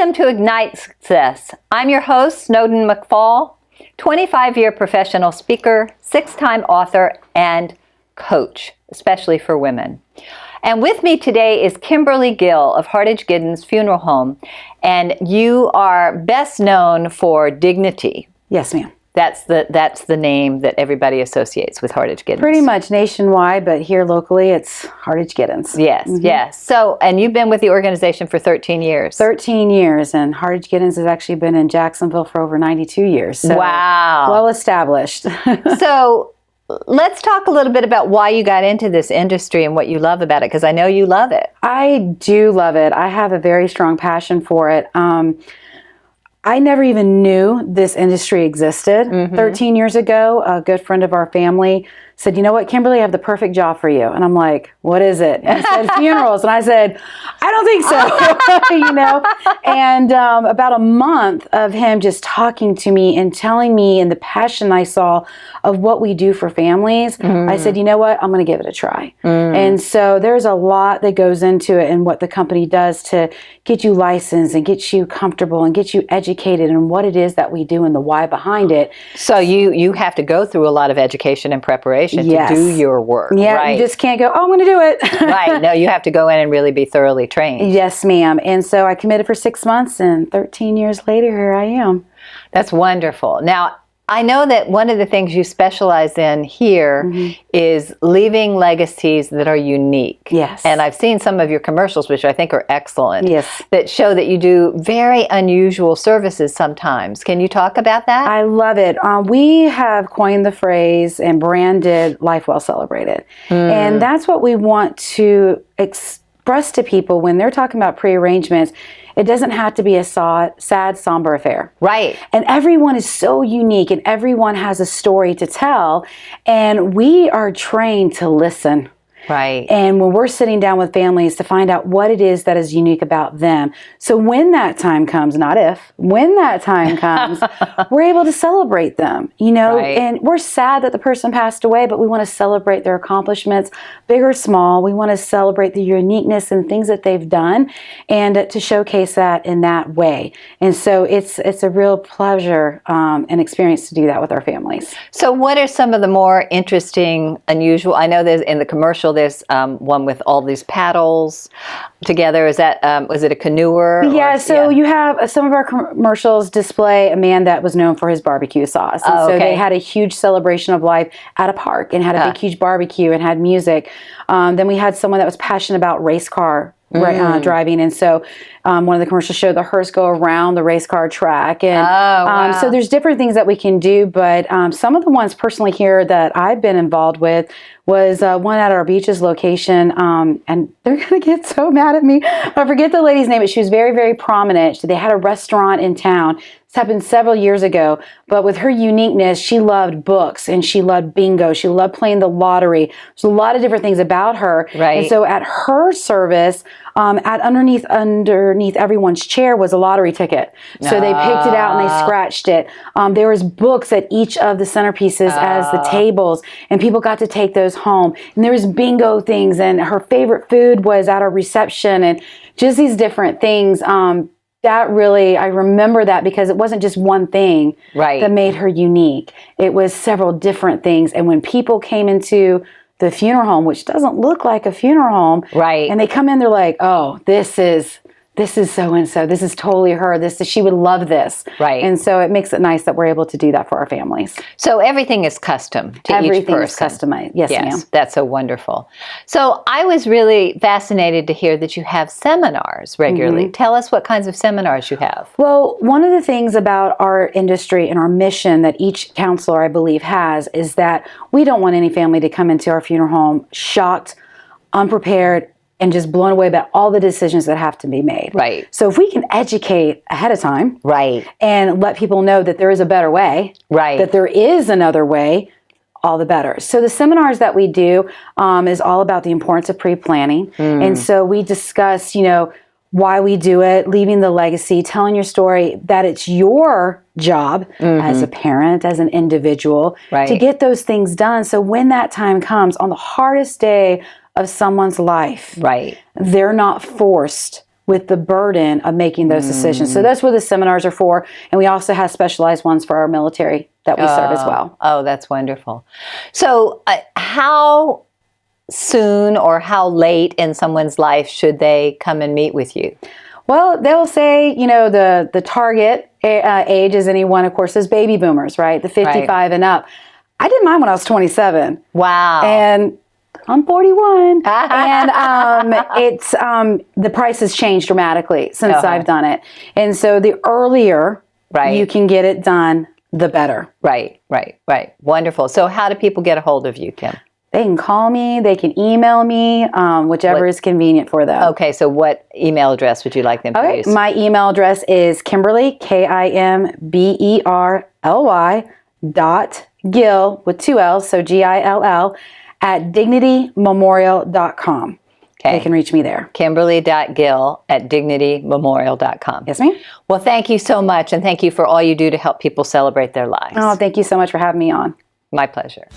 Welcome to Ignite Success. I'm your host, Snowden McFall, 25-year professional speaker, 6-time author, and coach, especially for women. And with me today is Kimberly Gill of Hardage Giddens Funeral Home, and you are best known for dignity. Yes, ma'am. That's the name that everybody associates with Hardage Giddens. Pretty much nationwide, but here locally, it's Hardage Giddens. Yes, yes. So, and you've been with the organization for 13 years. 13 years, and Hardage Giddens has actually been in Jacksonville for over 92 years. So wow. Well established. So, let's talk a little bit about why you got into this industry and what you love about it, because I know you love it. I do love it. I have a very strong passion for it. I never even knew this industry existed. 13 years ago, a good friend of our family said, "You know what, Kimberly, I have the perfect job for you." And I'm like, "What is it?" And he said, "Funerals." And I said, "I don't think so." You know? And about a month of him just talking to me and telling me and the passion I saw of what we do for families, I said, "You know what, I'm going to give it a try." And so there's a lot that goes into it and what the company does to get you licensed and get you comfortable and get you educated in what it is that we do and the why behind it. So you have to go through a lot of education and preparation to do your work. Yeah, right? You just can't go, "Oh, I'm going to do it." Right. No, you have to go in and really be thoroughly trained. Yes, ma'am. And so I committed for 6 months, and 13 years later, here I am. That's wonderful. Now, I know that one of the things you specialize in here is leaving legacies that are unique. Yes. And I've seen some of your commercials, which I think are excellent. Yes. That show that you do very unusual services sometimes. Can you talk about that? I love it. We have coined the phrase and branded Life Well Celebrated. And that's what we want to express to people when they're talking about prearrangements. It doesn't have to be a sad, somber affair. Right. And everyone is so unique and everyone has a story to tell. And we are trained to listen. Right. And when we're sitting down with families to find out what it is that is unique about them. So when that time comes, not if, when that time comes, we're able to celebrate them, you know, and we're sad that the person passed away, but we want to celebrate their accomplishments, big or small. We want to celebrate the uniqueness and things that they've done and to showcase that in that way. And so it's a real pleasure and experience to do that with our families. So what are some of the more interesting, unusual, I know there's in the commercial, there's one with all these paddles together. Is that, was it a canoer? Yeah, so you have some of our commercials display a man that was known for his barbecue sauce. And so they had a huge celebration of life at a park and had a big, huge barbecue and had music. Then we had someone that was passionate about race car driving, and so one of the commercials showed the hearse go around the race car track, and so there's different things that we can do. But some of the ones personally here that I've been involved with was one at our beaches location, and they're gonna get so mad at me. I forget the lady's name, but she was very, very prominent. They had a restaurant in town. This happened several years ago, but with her uniqueness, she loved books and she loved bingo. She loved playing the lottery. There's a lot of different things about her. Right. And so at her service, underneath everyone's chair was a lottery ticket. So they picked it out and they scratched it. There was books at each of the centerpieces as the tables, and people got to take those home. And there was bingo things, and her favorite food was at our reception, and just these different things. That really, I remember that because it wasn't just one thing that made her unique. It was several different things. And when people came into the funeral home, which doesn't look like a funeral home, and they come in, they're like, "Oh, this is so-and-so. This is totally her. She would love this." Right. And so it makes it nice that we're able to do that for our families. So everything is custom to each person. Everything is customized. Yes, ma'am. That's so wonderful. So I was really fascinated to hear that you have seminars regularly. Tell us what kinds of seminars you have. Well, one of the things about our industry and our mission that each counselor, I believe, has is that we don't want any family to come into our funeral home shocked, unprepared, and just blown away by all the decisions that have to be made. Right. So if we can educate ahead of time, and let people know that there is a better way, that there is another way, all the better. So the seminars that we do is all about the importance of pre-planning. And so we discuss, you know, why we do it, leaving the legacy, telling your story, that it's your job as a parent, as an individual, to get those things done. So when that time comes on the hardest day of someone's life, they're not forced with the burden of making those decisions. So that's what the seminars are for. And we also have specialized ones for our military that we serve as well. Oh, that's wonderful. So how soon or how late in someone's life should they come and meet with you? Well, they'll say, the target age is anyone, of course, is baby boomers, right? The 55 and up. I did mine when I was 27. Wow. And I'm 41. And it's the price has changed dramatically since I've done it. And so the earlier you can get it done, the better. Right. Wonderful. So how do people get a hold of you, Kim? They can call me, they can email me, whichever is convenient for them. Okay, so what email address would you like them to use? My email address is Kimberly, Kimberly, .Gill with 2 L's, so Gill, at dignitymemorial.com. Okay. They can reach me there. Kimberly.Gill at dignitymemorial.com. Yes, ma'am. Well, thank you so much, and thank you for all you do to help people celebrate their lives. Oh, thank you so much for having me on. My pleasure.